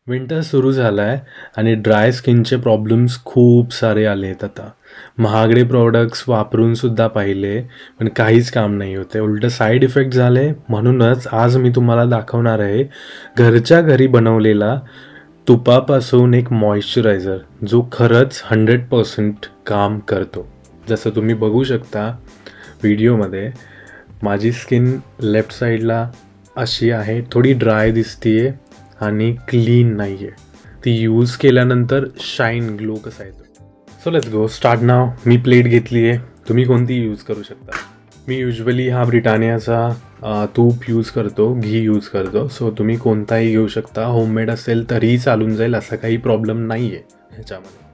Winter सुरू झाला आहे आणि ड्राय स्किनचे प्रॉब्लेम्स खूप सारे आले आहेत आता. महागडे प्रॉडक्ट्स वापरूनसुद्धा पाहिले, पण काहीच काम नाही होते. उलटं साईड इफेक्ट झाले. म्हणूनच आज मी तुम्हाला दाखवणार आहे घरच्या घरी बनवलेला तुपापासून एक मॉइश्चरायझर, जो खरंच 100% काम करतो. जसं तुम्ही बघू शकता व्हिडिओमध्ये, माझी स्किन लेफ्ट साईडला अशी आहे, थोडी ड्राय दिसतीये आणि क्लीन नाही आहे. ती यूज केल्यानंतर शाईन ग्लो कसा येतो. So let's go start now. Me plate घेतली आहे, तुम्ही कोणती यूज करू शकता. मी युजली हा ब्रिटानियाचा तूप यूज करतो, घी यूज करतो. सो तुम्ही कोणताही घेऊ शकता. होममेड असेल तरीही चालून जाईल, असा काही प्रॉब्लेम नाही आहे ह्याच्यामध्ये.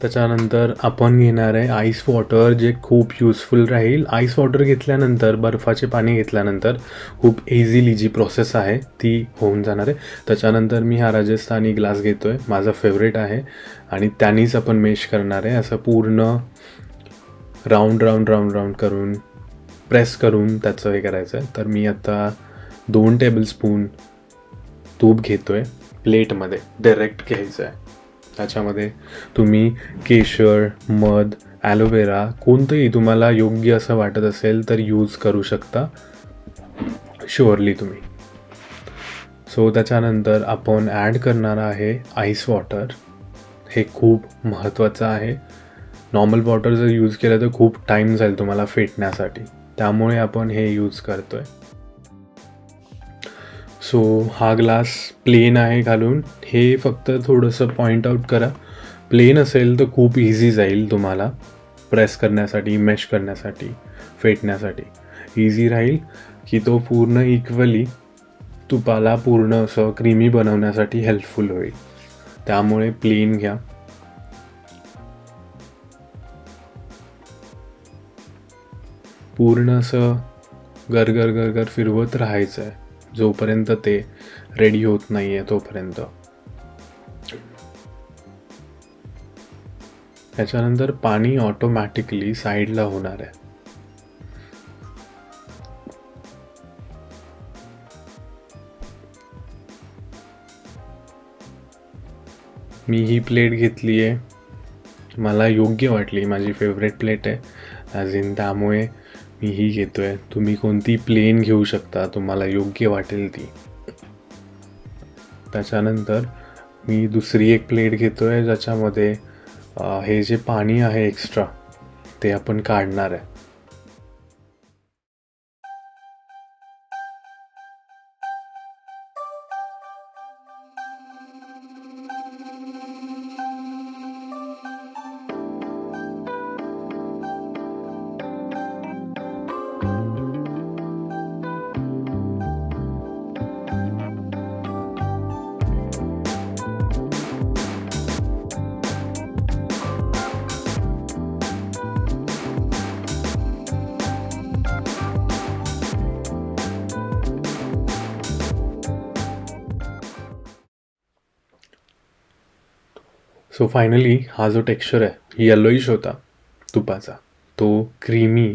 त्याच्यानंतर आपण घेणार आहे आईस वॉटर, जे खूप युजफुल राहील. आईस वॉटर घेतल्यानंतर, बर्फाचे पाणी घेतल्यानंतर खूप इझिली जी प्रोसेस आहे ती होऊन जाणार आहे. त्याच्यानंतर मी हा राजस्थानी ग्लास घेतो आहे, माझा फेवरेट आहे, आणि त्यानीच आपण मेश करणार आहे. असं पूर्ण राऊंड राऊंड राऊंड राऊंड करून प्रेस करून त्याचं हे करायचं आहे. तर मी आता 2 टेबलस्पून तूप घेतो आहे, प्लेटमध्ये डायरेक्ट घ्यायचं आहे. त्याच्यामध्ये तुम्ही केशर, मध, ॲलोवेरा कोणतंही तुम्हाला योग्य असं वाटत असेल तर यूज करू शकता शुअरली तुम्ही. सो त्याच्यानंतर आपण ॲड करणार आहे आईस वॉटर. हे खूप महत्त्वाचं आहे. नॉर्मल वॉटर जर यूज केलं तर खूप टाईम जाईल तुम्हाला फेटण्यासाठी, त्यामुळे आपण हे यूज करतो आहे. सो हा ग्लास प्लेन आहे घालून, हे फक्त थोडंसं पॉईंट आऊट करा. प्लेन असेल तर खूप इझी जाईल तुम्हाला प्रेस करण्यासाठी, मेश करण्यासाठी, फेटण्यासाठी इझी राहील, की तो पूर्ण इक्वली तुपाला पूर्ण असं क्रीमी बनवण्यासाठी हेल्पफुल होईल. त्यामुळे प्लेन घ्या. पूर्ण असं गरगर गरगर फिरवत राहायचं आहे जोपर्यंत ते रेडी होत नाही आहे तोपर्यंत. त्याच्यानंतर पाणी ऑटोमॅटिकली साईडला होणार आहे. मी ही प्लेट घेतली आहे, मला योग्य वाटली, माझी फेवरेट प्लेट आहे ॲज इन, त्यामुळे मी ही घेतो आहे. तुम्ही कोणती प्लेन घेऊ शकता, तुम्हाला योग्य वाटेल ती. त्याच्यानंतर मी दुसरी एक प्लेट घेतो आहे, ज्याच्यामध्ये हे जे पाणी आहे एक्स्ट्रा ते आपण काढणार आहे. सो फायनली हा जो टेक्स्चर आहे येलोइश होता तुपाचा, तो क्रीमी,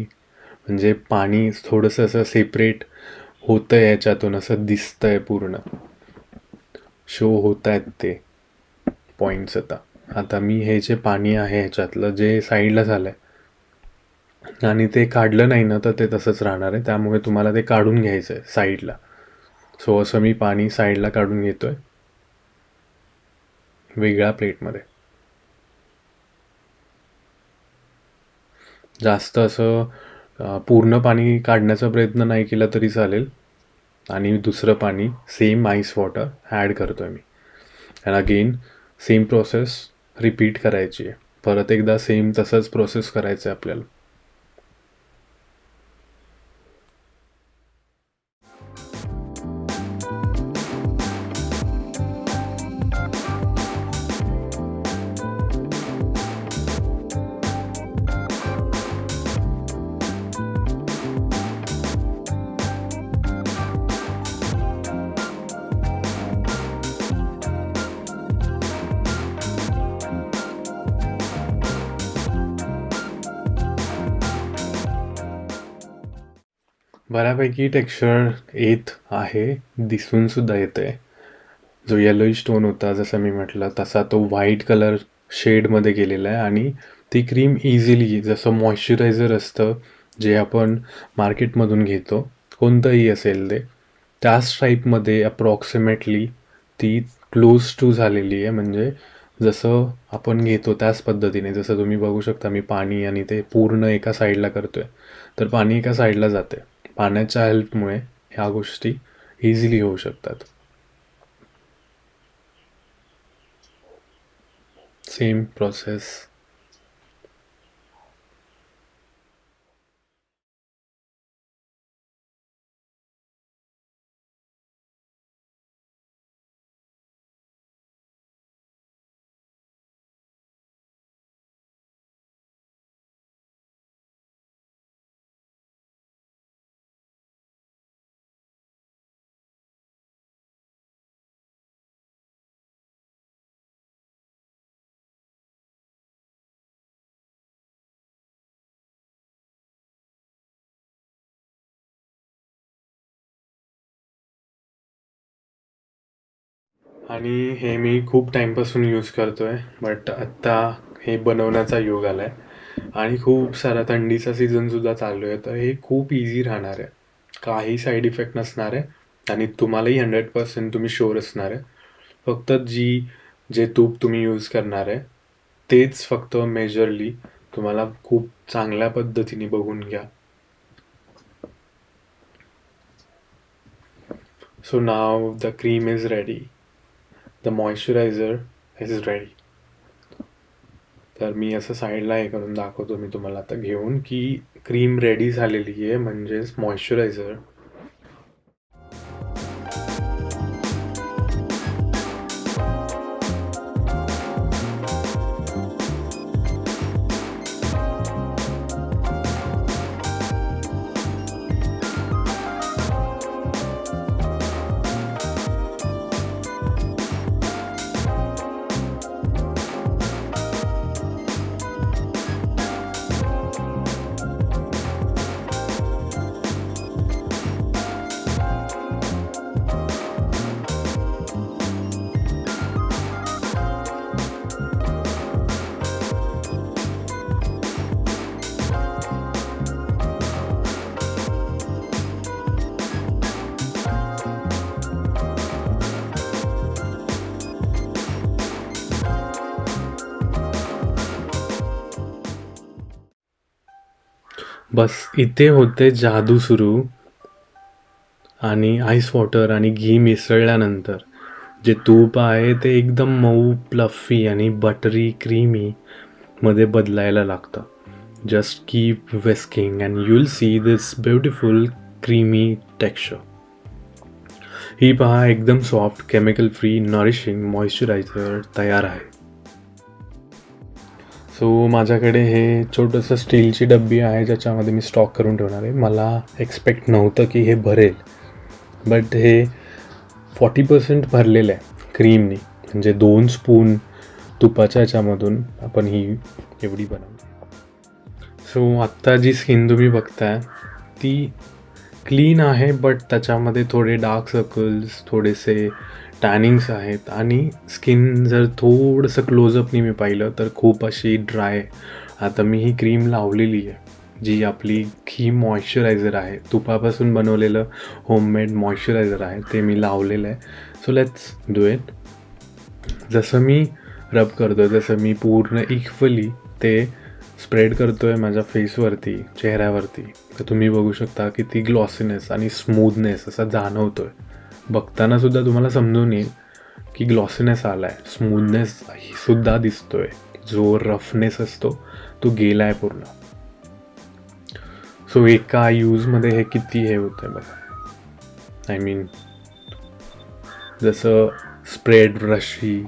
म्हणजे पाणी थोडंसं असं सेपरेट होतं आहे याच्यातून, असं दिसतं आहे, पूर्ण शो होत आहेत ते पॉईंट्स. आता मी हे जे पाणी आहे ह्याच्यातलं जे साईडला झालं आहे आणि ते काढलं नाही ना तर ते तसंच राहणार आहे, त्यामुळे तुम्हाला ते काढून घ्यायचं आहे साईडला. सो असं मी पाणी साईडला काढून घेतो आहे वेगळ्या प्लेटमध्ये. जास्त असं पूर्ण पाणी काढण्याचा प्रयत्न नाही केला तरी चालेल. आणि दुसरं पाणी सेम आईस वॉटर ॲड करतो आहे मी. And again same process repeat करायची आहे. परत एकदा सेम तसंच प्रोसेस करायचं आहे आपल्याला. बऱ्यापैकी टेक्स्चर येत आहे, दिसूनसुद्धा येतं आहे. जो येलोइश टोन होता जसं मी म्हटलं तसा तो व्हाईट कलर शेडमध्ये गेलेला आहे. आणि ती क्रीम इझिली जसं मॉइश्चरायझर असतं जे आपण मार्केटमधून घेतो कोणतंही असेल ते, त्याच टाईपमध्ये अप्रॉक्सिमेटली ती क्लोज टू झालेली आहे. म्हणजे जसं आपण घेतो त्याच पद्धतीने. जसं तुम्ही बघू शकता मी पाणी आणि ते पूर्ण एका साईडला करतोय, तर पाणी एका साईडला जाते. पाण्याच्या हेल्पमुळे ह्या गोष्टी इझिली होऊ शकतात. Same process. आणि हे मी खूप टाईमपासून यूज करतोय, बट आत्ता हे बनवण्याचा योग आलाय आणि खूप सारा थंडीचा सीझनसुद्धा चालू आहे, तर हे खूप इझी राहणार आहे. काही साईड इफेक्ट नसणार आहे आणि तुम्हालाही 100% तुम्ही शुअर असणार आहे. फक्त जे तूप तुम्ही यूज करणार आहे तेच फक्त मेजरली तुम्हाला खूप चांगल्या पद्धतीने बघून घ्या. So now the cream is ready, the moisturiser is ready. तर मी असं साईडला हे करून दाखवतो मी तुम्हाला आता घेऊन की क्रीम रेडी झालेली आहे, म्हणजेच मॉइश्चरायझर. बस इथे होते जादू सुरू. आणि आईस वॉटर आणि घी मिसळल्यानंतर जे तूप आहे ते एकदम मऊ, प्लफी आणि बटरी क्रीमी मध्ये बदलायला लागतं. Just keep whisking and you will see this beautiful creamy texture. ही पहा एकदम soft, chemical free, nourishing moisturiser तयार आहे. सो माझ्याकडे हे छोटंसं स्टीलची डब्बी आहे ज्याच्यामध्ये मी स्टॉक करून ठेवणार आहे. मला एक्सपेक्ट नव्हतं की हे भरेल, बट हे 40% भरलेलं आहे क्रीमनी. म्हणजे 2 स्पून तुपाच्या ह्याच्यामधून आपण ही एवढी बनवली. सो आत्ता जी स्किन तुम्ही बघताय ती क्लीन आहे, बट त्याच्यामध्ये थोडे डार्क सर्कल्स, थोडेसे टॅनिंग्स आहेत. आणि स्किन जर थोडंसं क्लोजअपनी मी पाहिलं तर खूप अशी ड्राय. आता मी ही क्रीम लावलेली आहे जी आपली घी मॉइश्चरायझर आहे, तुपापासून बनवलेलं होममेड मॉइश्चरायझर आहे, ते मी लावलेलं आहे. So let's do it. जसं मी रब करतो तसं मी पूर्ण इक्वली ते स्प्रेड करतो आहे माझ्या फेसवरती, चेहऱ्यावरती. तर तुम्ही बघू शकता की ती ग्लॉसीनेस आणि स्मूथनेस असा जाणवतो आहे. बघतानासुद्धा तुम्हाला समजून येईल की ग्लॉसीनेस आला आहे, स्मूथनेस सुद्धा दिसतो आहे. जो रफनेस असतो तो गेला आहे पूर्ण. सो एका यूजमध्ये हे किती हे होतं आहे बघा. आय मीन जसं स्प्रेड ब्रशी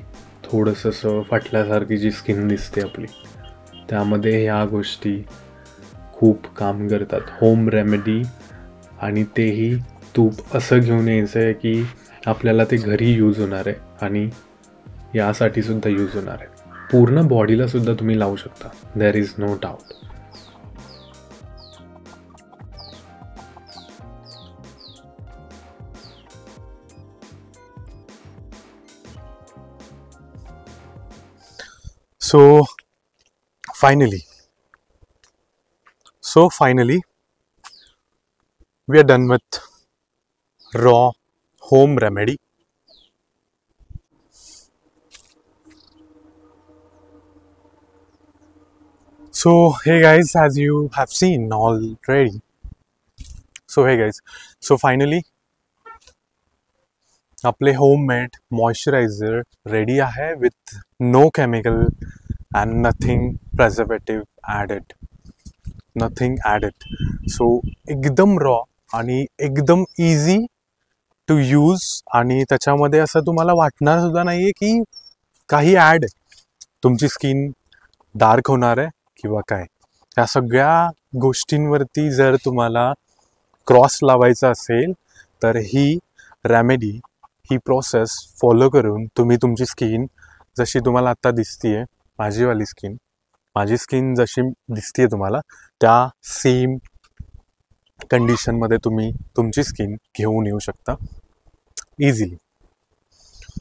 थोडंसं असं फाटल्यासारखी जी स्किन दिसते आपली, त्यामध्ये ह्या गोष्टी खूप काम करतात. Home remedy. आणि तेही तूप असं घेऊन यायचं आहे की आपल्याला ते घरी यूज होणार आहे आणि यासाठीसुद्धा यूज होणार आहे. पूर्ण बॉडीलासुद्धा तुम्ही लावू शकता, there is no doubt. So finally we are done with raw home remedy. So hey guys, as you have seen already, so finally आपले होममेड मॉइश्चरायझर रेडी आहे with no chemical and nothing added so एकदम raw आणि एकदम easy to use, आणि त्याच्यामध्ये असं तुम्हाला वाटणार सुद्धा नाहीये की काही ॲड तुमची स्किन डार्क होणार आहे किंवा काय. त्या सगळ्या गोष्टींवरती जर तुम्हाला क्रॉस लावायचा असेल तर ही रेमेडी, ही प्रोसेस फॉलो करून तुम्ही तुमची स्किन जशी तुम्हाला आता दिसतीये, माझी स्किन जशी दिसतीये तुम्हाला, त्या सेम कंडिशनमध्ये तुम्ही तुमची स्किन घेऊन येऊ शकता इझिली.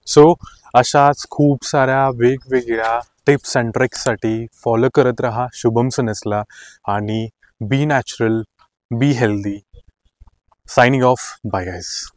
सो अशाच खूप साऱ्या वेगवेगळ्या टिप्स अँड ट्रिक्ससाठी फॉलो करत राहा शुभम सनेसला, आणि be natural, be healthy. Signing off. Bye guys.